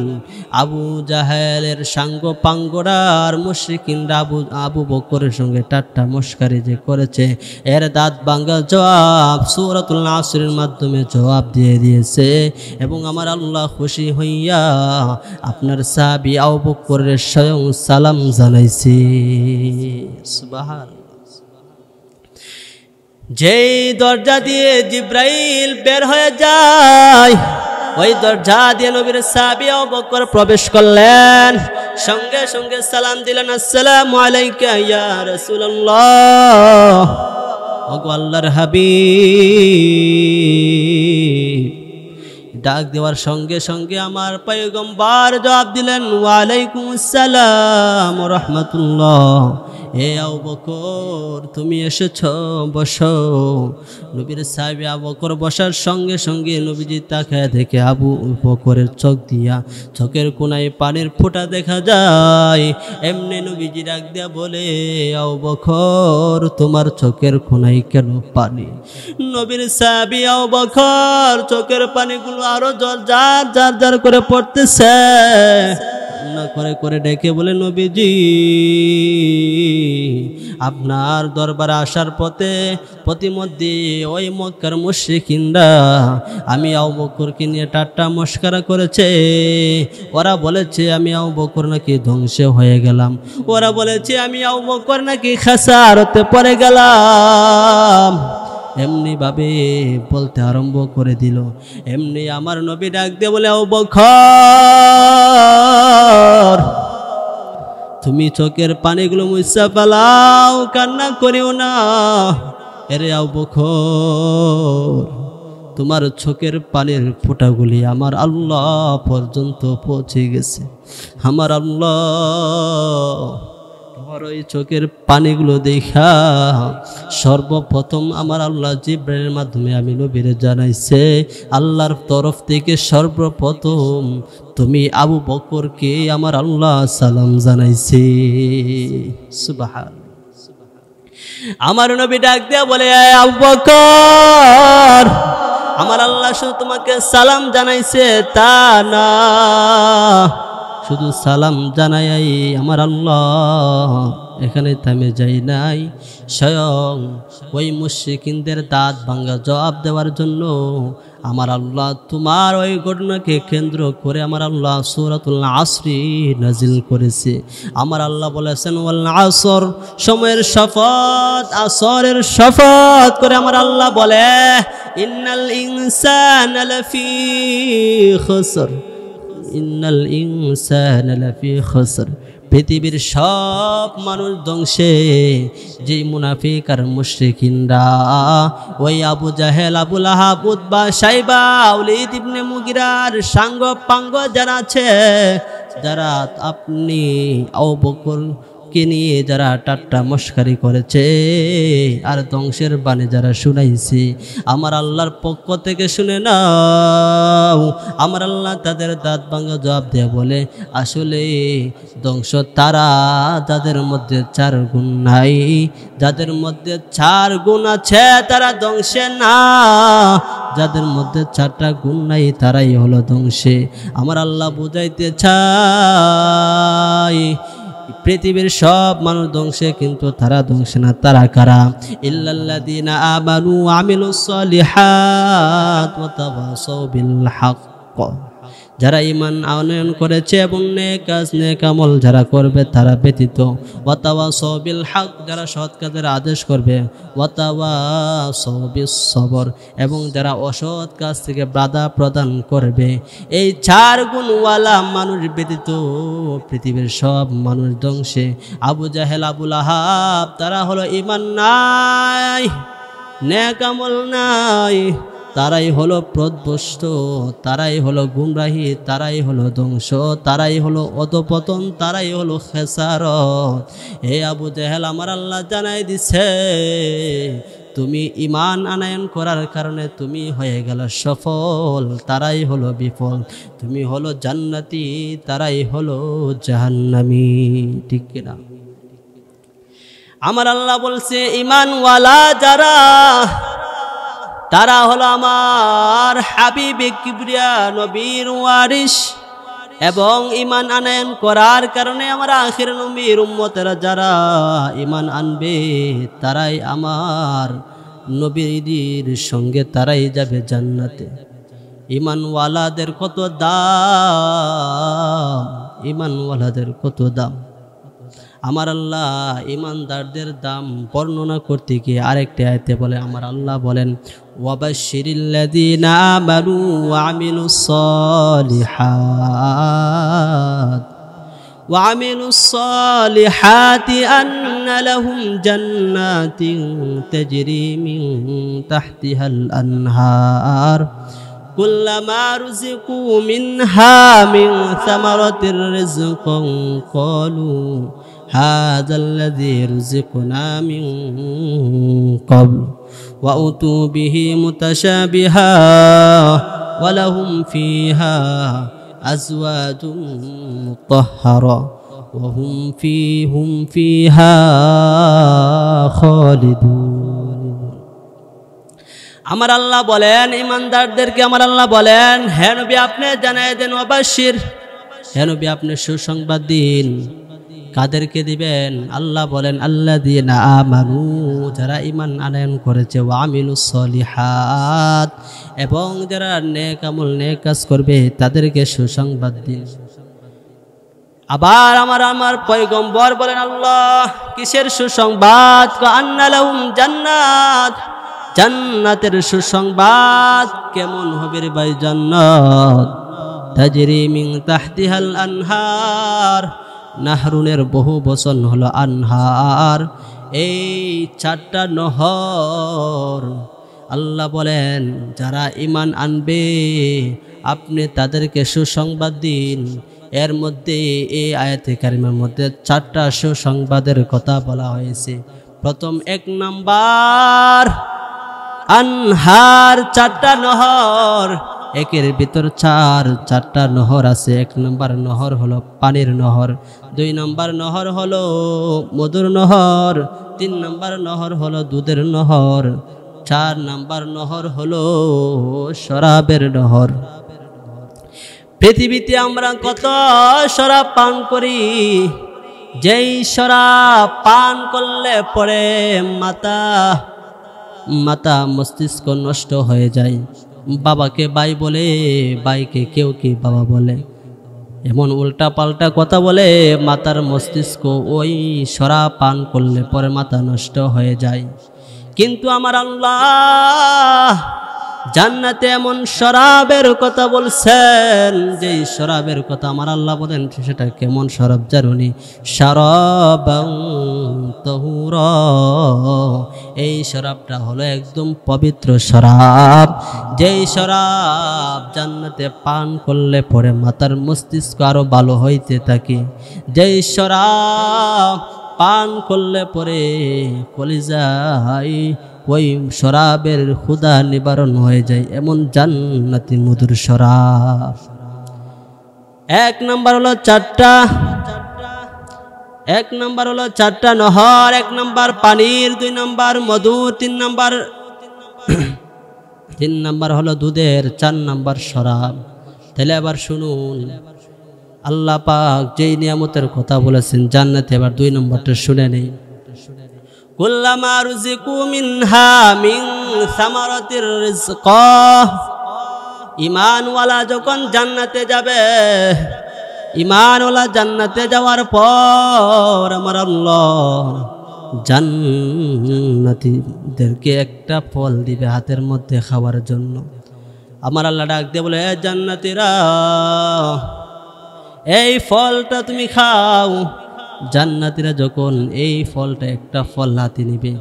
আবু জাহেলের সাঙ্গ পাঙ্গড়ার মুশরিকিনরা আবু বকরের সঙ্গে ঠাট্টা মশকারি যে করেছে, এর দাঁত ভাঙা জবাব সূরাতুল আসরের মাধ্যমে জবাব দিয়ে দিয়েছে এবং আমার আল্লাহ খুশি হইয়া আপনার সাহাবী আবু বকরের স্বয়ং সালাম জানাইছি। সুবহানাল্লাহ। যেই দরজা দিয়ে জিবরাইল বের হয়ে যায়, ওই দরজা দিয়ে নবীর সাহাবী আবু বকর প্রবেশ করলেন, সঙ্গে সঙ্গে সালাম দিলেন, আসসালামু আলাইকা ইয়া রাসূলুল্লাহ, ওগো আল্লাহর হাবিব। ডাক দেওয়ার সঙ্গে সঙ্গে আমার পয়গম্বর জবাব দিলেন, ওয়া আলাইকুমুস সালাম ওয়া রাহমাতুল্লাহ। হে আবু বকর, তুমি এসেছো, বসো। নবীর সাহাবী আবু বকর বসার সঙ্গে সঙ্গে নবীজি তাকায় দেখে আবু বকরের চোখ দিয়া চোখের কোনায় পানির ফোঁটা দেখা যায়। এমনি নবীজি ডাক দিয়া বলে, আবু বকর, তোমার চোখের কোনায় কেন পানি? নবীর সাহাবী আবু বকর চোখের পানিগুলো আরো ঝরঝর ঝরঝর করে পড়তেছে, না করে করে ডেকে বলে, নবীজি, আপনার দরবারে আসার পথে প্রতিমধ্যে ওই মক্কার মুশরিকিনরা আমি আবু বকরকে নিয়ে ঠাট্টা মশকরা করেছে। ওরা বলেছে আমি আবু বকর নাকি ধ্বংস হয়ে গেলাম, ওরা বলেছে আমি আবু বকর নাকি খাসারতে পড়ে গেলাম। এমনি ভাবে বলতে আরম্ভ করে দিল। এমনি আমার নবী ডাক দিয়ে বলে, আবু বকর, তুমি চোখের পানিগুলো মুছা ফেলাও, কান্না করিও না। এরে আবু বকর, তোমার চোখের পানির ফোঁটাগুলি আমার আল্লাহ পর্যন্ত পৌঁছে গেছে। আমার আল্লাহ তোমার ওই চোখের পানিগুলো দেখা সর্বপ্রথম আমার আল্লাহ জিবরাইলের মাধ্যমে আমি নবীরে জানাইছে, আল্লাহর তরফ থেকে সর্বপ্রথম তুমি আবু বকরকে আমার আল্লাহ সালাম জানাইছে। সুবহানাল্লাহ। আমার নবী ডাক দিয়া বলে, আবু বকর, আমার আল্লাহ শুধু তোমাকে সালাম জানাইছে তা না, শুধু সালাম জানাই আমার আল্লাহ এখানে থামে যাই নাই, স্বয়ং ওই মুশরিকিনদের দাঁত ভাঙা জবাব দেওয়ার জন্য আমার আল্লাহ তোমার ওই ঘটনাকে কেন্দ্র করে আমার আল্লাহ সূরাতুল আসরি নাজিল করেছে। আমার আল্লাহ বলেছেন, ওয়াল আসর, সময়ের শপথ, আসরের শপথ করে আমার আল্লাহ বলে, ইন্নাল ইনসানা লাফি খুসর, ইন্নাল ইনসানা লাফি খুসর। পৃথিবীর সব মানুষ ধ্বংসে, যেই মুনাফিক আর মুশরিকিনরা ওই আবু জাহেল, আবু লাহাব, উতবা, শাইবা, ওলীদ ইবনে মুগিরার সাঙ্গ পাঙ্গ যারা আছে, যারা আপনি আবু বকরকে নিয়ে যারা ঠাট্টা মশকারি করেছে আর ধ্বংসের বাণী যারা শুনাইছে, আমার আল্লাহর পক্ষ থেকে শুনে নাও। আমার আল্লাহ তাদের দাঁত ভাঙা জবাব দেয়া বলে, আসলে ধ্বংস তারা যাদের মধ্যে 4 গুণ নাই, যাদের মধ্যে 4 গুণ আছে তারা ধ্বংসে না, যাদের মধ্যে 4টা গুণ নাই তারাই হলো ধ্বংসে। আমার আল্লাহ বুঝাইতে চাই, পৃথিবীর সব মানুষ ধ্বংসে, কিন্তু তারা ধ্বংসে না। তারা কারা? ইল্লাল্লাযীনা আমানু ওয়া আমিলুস সালিহাত ওয়া তাওয়াসাউ বিল হক যারা ঈমান আনয়ন করেছে এবং নেক কাজ নেক আমল যারা করবে তারা ব্যতীত, ওয়াতাওয়াসাউ বিল হক যারা সৎ কাজের আদেশ করবে, ওয়াতাওয়াসাউ বিস সবর এবং যারা অসৎ কাজ থেকে বাধা প্রদান করবে। এই 4 গুণওয়ালা মানুষ ব্যতীত পৃথিবীর সব মানুষ ধ্বংসে। আবু জাহেল, আবু লাহাব তারা হলো ঈমান নাই, নেক আমল নাই, তারাই হলো পথভ্রষ্ট, তারাই হলো গুমরাহি, তারাই হলো ধ্বংস, তারাই হলো অধপতন, তারাই হলো খেসারত। হে আবু জাহেল, আমার আল্লাহ জানাই দিছে তুমি ঈমান আনয়ন করার কারণে তুমি হয়ে গেল সফল, তারাই হলো বিফল। তুমি হলো জান্নাতি, তারাই হলো জাহান্নামী। ঠিক কিনা? আমার আল্লাহ বলছে ঈমানওয়ালা যারা তারা হলো আমার হাবিবে কিবরিয়া নবীর ওয়ারিস, এবং ঈমান আনয়ন করার কারণে আমার আখির নবীর উম্মতেরা যারা ঈমান আনবে তারাই আমার নবীর সঙ্গে তারাই যাবে জান্নাতে। ঈমানওয়ালাদের কত দাম, ঈমানওয়ালাদের কত দাম। আমার আল্লাহ ঈমানদারদের দাম বর্ণনা করতে গিয়ে আরেকটি আয়াতে বলে, আমার আল্লাহ বলেন ওয়াবাশশিরিল্লাযীনা আমানু ওয়া আমিলুস সালিহাতি আন্না লাহুম জান্নাতিন তাজরি মিন তাহতিহাল আনহার কুল্লামা রুযিকু মিনহা মিন সামারাতির রিজকান ক্বালু هذا الذي رزقنا من قبل وأتوا به متشابها ولهم فيها أزواج مطهرة وهم فيها خالدون। আমার আল্লাহ বলেন ঈমানদারদেরকে, আমার আল্লাহ বলেন হে নবী আপনি জানায় দেন, ওয়াবাশশির, হে নবী আপনি সুসংবাদ দিন। কাদেরকে দিবেন? আল্লাহ বলেন আল্লাযীনা আমানু যারা ঈমান আনয়ন করেছে, ওয়া আমিলুস সলিহাত এবং যারা নেক আমল নেক কাজ করবে তাদেরকে সুসংবাদ দিন। আবার আমার পয়গম্বর বলেন আল্লাহ কিসের সুসংবাদ? আন্না লাহুম জান্নাত, জান্নাতের সুসংবাদ। কেমন হবে রে ভাই জান্নাত? তাজরি মিন তাহতিহাল আনহার, নাহরুনের বহু বচন হলো আনহার। এই 4টা নহর আল্লাহ বলেন যারা ঈমান আনবে আপনি তাদেরকে সুসংবাদ দিন। এর মধ্যে এই আয়াতে কারিমার মধ্যে 4টা সুসংবাদের কথা বলা হয়েছে। প্রথম 1 নাম্বার আনহার, 4টা নহর, একের ভিতর 4টা নহর আছে। 1 নম্বর নহর হলো পানির নহর, 2 নম্বর নহর হলো মধুর নহর, 3 নম্বর নহর হলো দুধের নহর, 4 নম্বর নহর হলো শরাবের নহর। পৃথিবীতে আমরা কত শরাব পান করি, যেই শরাব পান করলে পরে মাথা মস্তিষ্ক নষ্ট হয়ে যায়। বাবাকে ভাই বলে, ভাইকে কেউ কি বাবা বলে, এমন উল্টা পাল্টা কথা বলে মাথার মস্তিষ্ক ওই শরাব পান করলে পরে মাথা নষ্ট হয়ে যায়। কিন্তু আমার আল্লাহ জান্নাতে এমন শরাবের কথা বলছেন, যে শরাবের কথা আমার আল্লাহ বলেন সেটা কেমন শরাব জানুনি? শারাবান তাহুরা, এই শরাবটা হলো একদম পবিত্র শরাব। যেই শরাব জান্নাতে পান করলে পরে মাথার মস্তিষ্ক আরো ভালো হইতে থাকে। যেই শরাব পান করলে পরে কলিজায় ওই শরাবের ক্ষুধা নিবারণ হয়ে যায়, এমন জান্নাতি মধুর শরাব। 1 নম্বর হলো 4টা, 1 নম্বর হলো 4টা নহর, 1 নম্বর পানির, 2 নম্বর মধু, 3 নম্বর হলো দুধের, 4 নম্বর শরাব। তাহলে আবার শুনুন আল্লাহ পাক যেই নিয়ামতের কথা বলেছেন জান্নাতে, এবার 2 নম্বরটা শুনে নেই। কুল্লামা রুযিকু মিনহা মিন সামারাতির রিজকা ঈমানওয়ালা যখন জান্নাতে যাবে, ঈমানওয়ালা জান্নাতে যাওয়ার পর আমার আল্লাহ জান্নাতীদেরকে একটা ফল দিবে হাতের মধ্যে খাওয়ার জন্য। আমার আল্লাহ ডাক দিয়ে বলে, এ জান্নাতীরা, এই ফলটা তুমি খাও। জান্নাতীরা যখন এই ফলটা একটা ফল হাতে নিবে,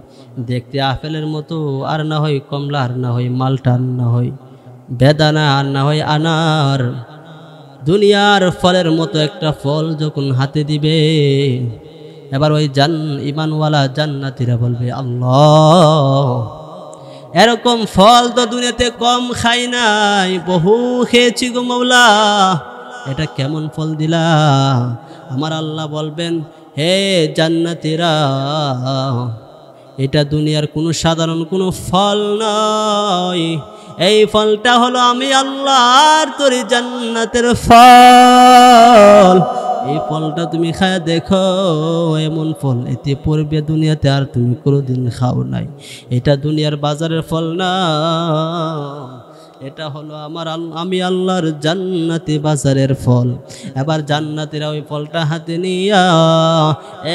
দেখতে আপেলের মতো, আর না হয় কমলা, আর না হয় মালটা, আর না হয় বেদানা, আর না হয় আনার, দুনিয়ার ফলের মতো একটা ফল যখন হাতে দিবে, এবার ওই ঈমানওয়ালা জান্নাতীরা বলবে, আল্লাহ, এরকম ফল তো দুনিয়াতে কম খাই নাই, বহু খেয়েছি গো মাওলা, এটা কেমন ফল দিলা? আমার আল্লাহ বলবেন, হে জান্নাতীরা, এটা দুনিয়ার কোনো সাধারণ কোনো ফল নয়, এই ফলটা হলো আমি আল্লাহর তৈরি জান্নাতের ফল। এই ফলটা তুমি খায় দেখো, এমন ফল এতে পূর্বে দুনিয়াতে আর তুমি কোনোদিন খাও নাই। এটা দুনিয়ার বাজারের ফল না, এটা হলো আমি আল্লাহর জান্নাতি বাজারের ফল। এবার জান্নাতীরা ওই ফলটা হাতে নিয়া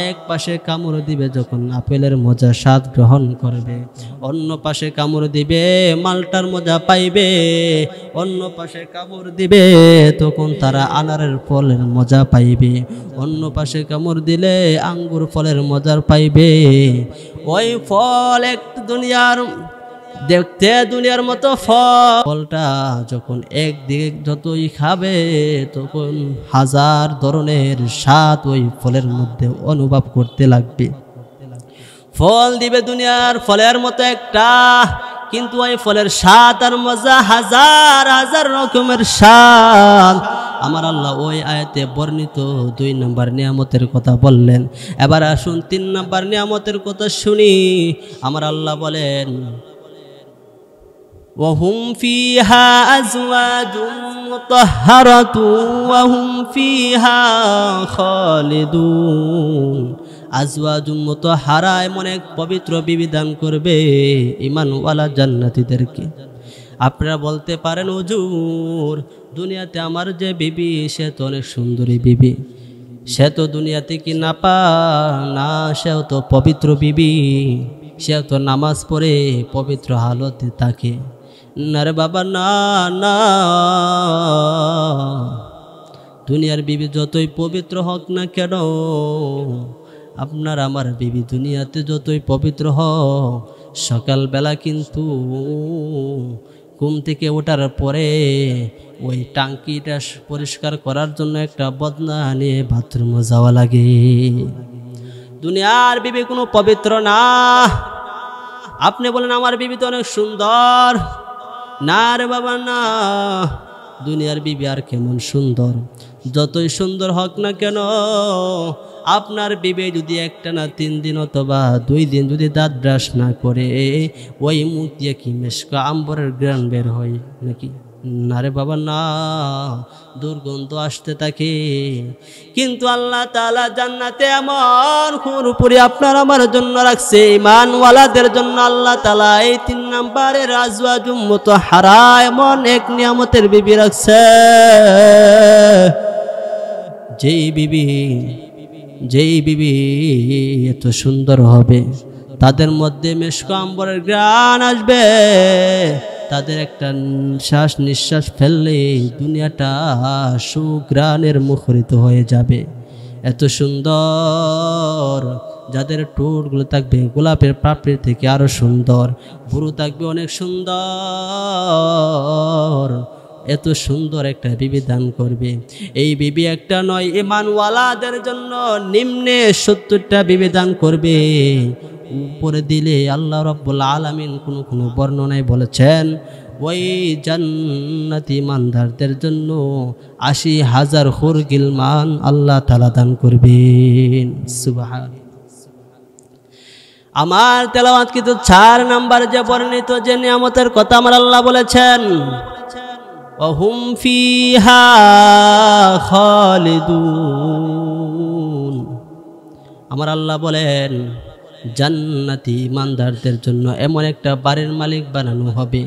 এক পাশে কামড় দিবে যখন আপেলের মজা স্বাদ গ্রহণ করবে, অন্য পাশে কামড় দিবে মালটার মজা পাইবে, অন্য পাশে কামড় দিবে তখন তারা আনারের ফলের মজা পাইবে, অন্য পাশে কামড় দিলে আঙ্গুর ফলের মজা পাইবে। ওই ফল এক দুনিয়ার দেখতে দুনিয়ার মতো ফলটা যখন একদিকে যতই খাবে তখন হাজার ধরনের স্বাদ ওই ফলের মধ্যে অনুভব করতে লাগবে। ফল দিবে দুনিয়ার ফলের মতো একটা, কিন্তু ওই ফলের স্বাদ আর মজা হাজার হাজার রকমের স্বাদ। আমার আল্লাহ ওই আয়াতে বর্ণিত 2 নম্বর নিয়ামতের কথা বললেন। এবার আসুন 3 নম্বর নিয়ামতের কথা শুনি। আমার আল্লাহ বলেন, وهم فيها أزواج مطهرة وهم فيها خالدون। আজওয়াজুম মুতাহহারা, এমন এক পবিত্র বিবি দান করবে ঈমানওয়ালা জান্নাতীদেরকে। আপনারা বলতে পারেন, হুজুর, দুনিয়াতে আমার যে বিবি সে তো অনেক সুন্দরী বিবি, সে তো দুনিয়াতে কি না না, সেও তো পবিত্র বিবি, সেও তো নামাজ পড়ে পবিত্র হালতে থাকে। না রে বাবা, না না, দুনিয়ার বিবি যতই পবিত্র হোক না কেন, আপনার আমার বিবি দুনিয়াতে যতই পবিত্র হোক, সকালবেলা কিন্তু ঘুম থেকে ওঠার পরে ওই টাঙ্কিটা পরিষ্কার করার জন্য একটা বদনা নিয়ে বাথরুমে যাওয়া লাগে। দুনিয়ার বিবি কোনো পবিত্র না। আপনি বলেন আমার বিবি তো অনেক সুন্দর, না রে বাবা না, দুনিয়ার বিবি আর কেমন সুন্দর, যতই সুন্দর হোক না কেন, আপনার বিবি যদি একটা না 3 দিন অথবা 2 দিন যদি দাঁত ব্রাশ না করে, ওই মুখ দিয়ে কি মেশকা আম্বরের গ্রান বের হয় নাকি? না রে বাবা না, দুর্গন্ধ আসতে থাকে। কিন্তু আল্লাহ তাআলা জান্নাতে এমন হুরপুরি আপনার আমার জন্য রাখছে, ঈমানওয়ালাদের জন্য আল্লাহ তাআলা এই 3 নম্বরের আজওয়াজুম মুতাহহারা এমন এক নিয়ামতের বিবি রাখছে। যেই বিবি এত সুন্দর হবে, তাদের মধ্যে মেশকা আম্বরের ঘ্রাণ আসবে, তাদের একটা শ্বাস নিঃশ্বাস ফেললে দুনিয়াটা সুঘ্রাণের মুখরিত হয়ে যাবে। এত সুন্দর, যাদের ঠোঁটগুলো থাকবে গোলাপের পাপড়ি থেকে আরো সুন্দর, ভুরু থাকবে অনেক সুন্দর, এত সুন্দর একটা বিবি দান করবে। এই বিবি একটা নয়, ঈমানওয়ালাদের জন্য নিম্নে 70টা বিবি দান করবে। উপরে দিলে আল্লাহ রাব্বুল আলামিন কোনো বর্ণনায় বলেছেন, ওই জান্নাতি ঈমানদারদের জন্য 80,000 হুর গিলমান আল্লাহ তাআলা দান করবেন। সুবহান। আমার তেলাওয়াত কিন্তু 4 নাম্বার যে বর্ণিত যে নিয়ামতের কথা আমার আল্লাহ বলেছেন, ওহুম ফিহা খালিদুন। আমার আল্লাহ বলেন, জান্নাতি ঈমানদারদের জন্য এমন একটা বাড়ির মালিক বানানো হবে,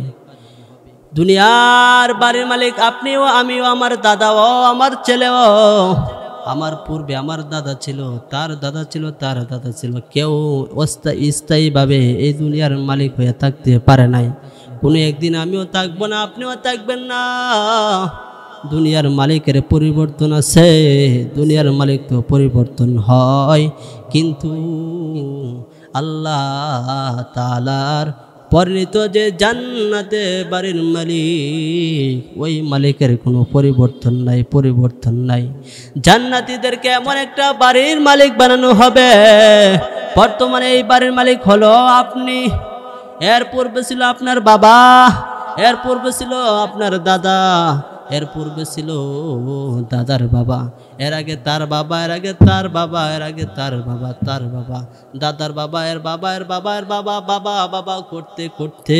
দুনিয়ার বাড়ির মালিক আপনিও, আমিও, আমার দাদাও, আমার ছেলেও। আমার পূর্বে আমার দাদা ছিল, তার দাদা ছিল, তার দাদা ছিল। কেউ স্থায়ীভাবে এই দুনিয়ার মালিক হয়ে থাকতে পারে নাই। কোনো একদিন আমিও থাকবো না, আপনিও থাকবেন না। দুনিয়ার মালিকের পরিবর্তন আছে, দুনিয়ার মালিক তো পরিবর্তন হয়, কিন্তু আল্লাহ তাআলার বর্ণিত যে জান্নাতে বাড়ির মালিক, ওই মালিকের কোনো পরিবর্তন নাই, পরিবর্তন নাই। জান্নাতীদেরকে এমন একটা বাড়ির মালিক বানানো হবে, বর্তমানে এই বাড়ির মালিক হলো আপনি, এর পূর্বে ছিল আপনার বাবা, এর পূর্বে ছিল আপনার দাদা, এর পূর্বে ছিল দাদার বাবা, এর আগে তার বাবা, এর আগে তার বাবা, এর আগে তার বাবা, তার বাবা, দাদার বাবা, এর বাবা, এর বাবা, এর বাবা, বাবা বাবা করতে করতে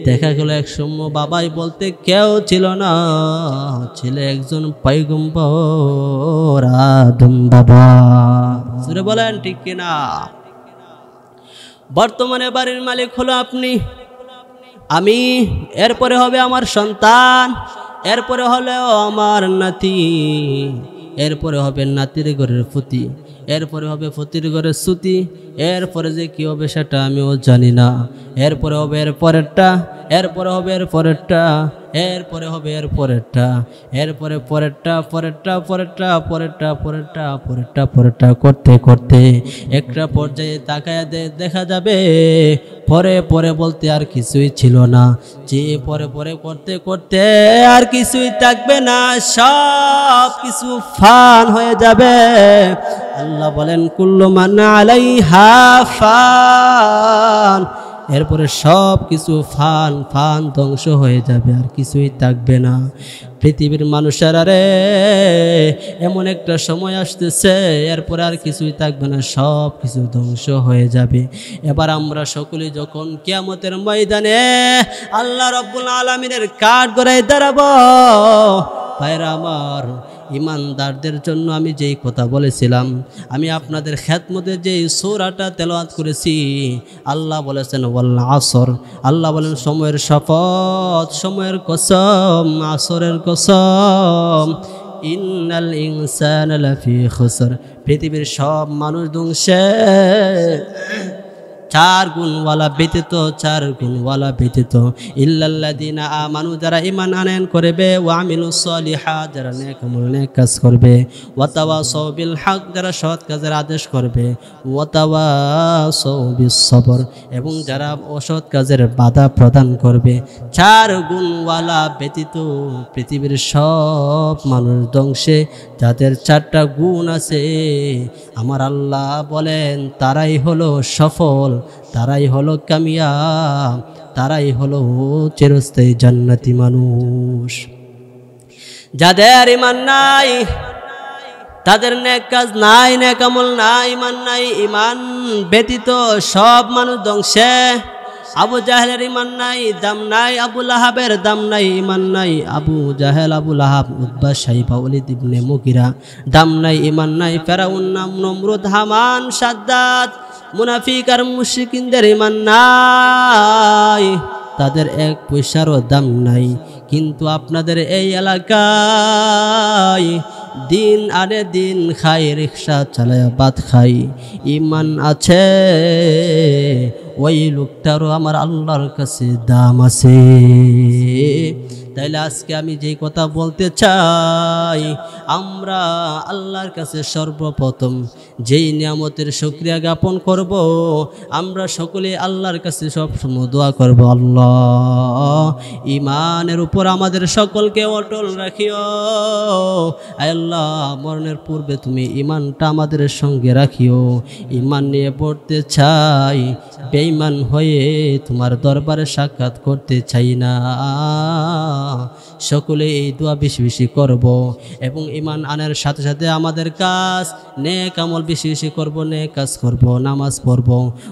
দেখা গেল এক সময় বাবাই বলতে কেউ ছিল না, ছিল একজন পয়গম্বর আদম বাবা। সুরে বলেন ঠিক কিনা? বর্তমানে বাড়ির মালিক হলো আপনি, আমি, এরপরে হবে আমার সন্তান, এরপরে হলো আমার নাতি, এরপরে হবে নাতির ঘরের ফুতি, এরপরে হবে ফুতির ঘরের সুতি, এরপরে যে কী হবে সেটা আমিও জানি না। এরপরে হবে এর পরেরটা, এরপরে হবে এর পরেরটা, এরপরে হবে এর পরেরটা, এরপরে পরেরটা, পরেরটা, পরেরটা, পরেরটা, পরেরটা, পরেরটা, পরেরটা করতে করতে একটা পর্যায়ে তাকায় দেখা যাবে পরে পরে বলতে আর কিছুই ছিল না, যে পরে পরে করতে করতে আর কিছুই থাকবে না, সব কিছু ফান হয়ে যাবে। আল্লাহ বলেন কুল্লু মান আলাইহা ফান, এরপরে সব কিছু ফান ফান ধ্বংস হয়ে যাবে, আর কিছুই থাকবে না। পৃথিবীর মানুষেরা রে, এমন একটা সময় আসতেছে এরপরে আর কিছুই থাকবে না, সব কিছু ধ্বংস হয়ে যাবে। এবার আমরা সকলে যখন কিয়ামতের ময়দানে আল্লাহ রাব্বুল আলামিনের কাঠ গড়ায় দাঁড়াবো, ভাইরা আমার, ইমানদারদের জন্য আমি যেই কথা বলেছিলাম, আমি আপনাদের খেদমতে যেই সূরাটা তেলাওয়াত করেছি, আল্লাহ বলেছেন ওয়াল আসর, আল্লাহ বলেন সময়ের শপথ, সময়ের কসম, আসরের কসম, ইন্নাল ইনসানা লাফি খুসর, পৃথিবীর সব মানুষ ধ্বংসে, চার গুণওয়ালা ব্যতীত, চার গুণওয়ালা ব্যতীত, ইল্লাল্লাযীনা আমানু, যারা ঈমান আনয়ন করবে, ওয়া আমিলুস সলিহাত, যারা নেক আমল নেক কাজ করবে, ওয়া তাওয়াসাউ বিল হক, যারা সৎ কাজের আদেশ করবে, ওয়া তাওয়াসাউ বিস সবর, এবং যারা অসৎ কাজের বাধা প্রদান করবে। চার গুণওয়ালা ব্যতীত পৃথিবীর সব মানুষ ধ্বংসে, যাদের চারটা গুণ আছে আমার আল্লাহ বলেন তারাই হলো সফল, তারাই হলো কামিয়াব, তারাই হলো চিরস্থায়ী জান্নাতি মানুষ। যাদের ঈমান নাই, তাদের নেক কাজ নাই, নেক আমল নাই, ঈমান নাই, ঈমান ব্যতীত সব মানুষ ধ্বংসে। আবু জাহেলের ঈমান নাই, দাম নাই, আবু লাহাবের দাম নাই, ঈমান নাই। আবু জাহেল, আবু লাহাব, উতবা, শাইবা, ওয়ালিদ ইবনে মুগিরা, দাম নাই, ঈমান নাই। ফেরাউন, নমরুদ, হামান, সাদ্দাত, মুনাফিক আর মুশরিকিনদের ঈমান নাই, তাদের এক পয়সারও দাম নাই। কিন্তু আপনাদের এই এলাকায় দিন আনে দিন খাই, রিক্সা চালায় ভাত খাই, ঈমান আছে, ওই লোকটারও আমার আল্লাহর কাছে দাম আছে। তাইলে আজকে আমি যেই কথা বলতে চাই, আমরা আল্লাহর কাছে সর্বপ্রথম যেই নিয়ামতের শুকরিয়া জ্ঞাপন করব, আমরা সকলে আল্লাহর কাছে সবসময় দোয়া করব, আল্লাহ ঈমানের উপর আমাদের সকলকে অটল রাখিও। আল্লাহ মরণের পূর্বে তুমি ঈমানটা আমাদের সঙ্গে রাখিও। ঈমান নিয়ে পড়তে চাই, বেঈমান হয়ে তোমার দরবারে সাক্ষাৎ করতে চাই না। সকলে এই দোয়া বেশি বেশি করব, এবং ঈমান আনার সাথে সাথে আমাদের কাজ নেক আমল বেশি বেশি করব, নেক কাজ করব, নামাজ পড়ব,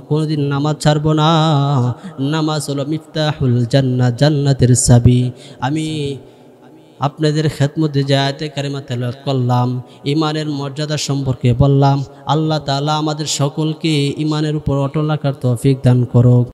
কোনোদিন নামাজ ছাড়ব না। নামাজ হলো মিফতাহুল জান্নাত, জান্নাতের চাবি। আমি আপনাদের খেদমতে যে আয়াতে কারিমা তেলাওয়াত করলাম, ঈমানের মর্যাদা সম্পর্কে বললাম। আল্লাহ তাআলা আমাদের সকলকে ঈমানের উপর অটল রাখার তৌফিক দান করুক।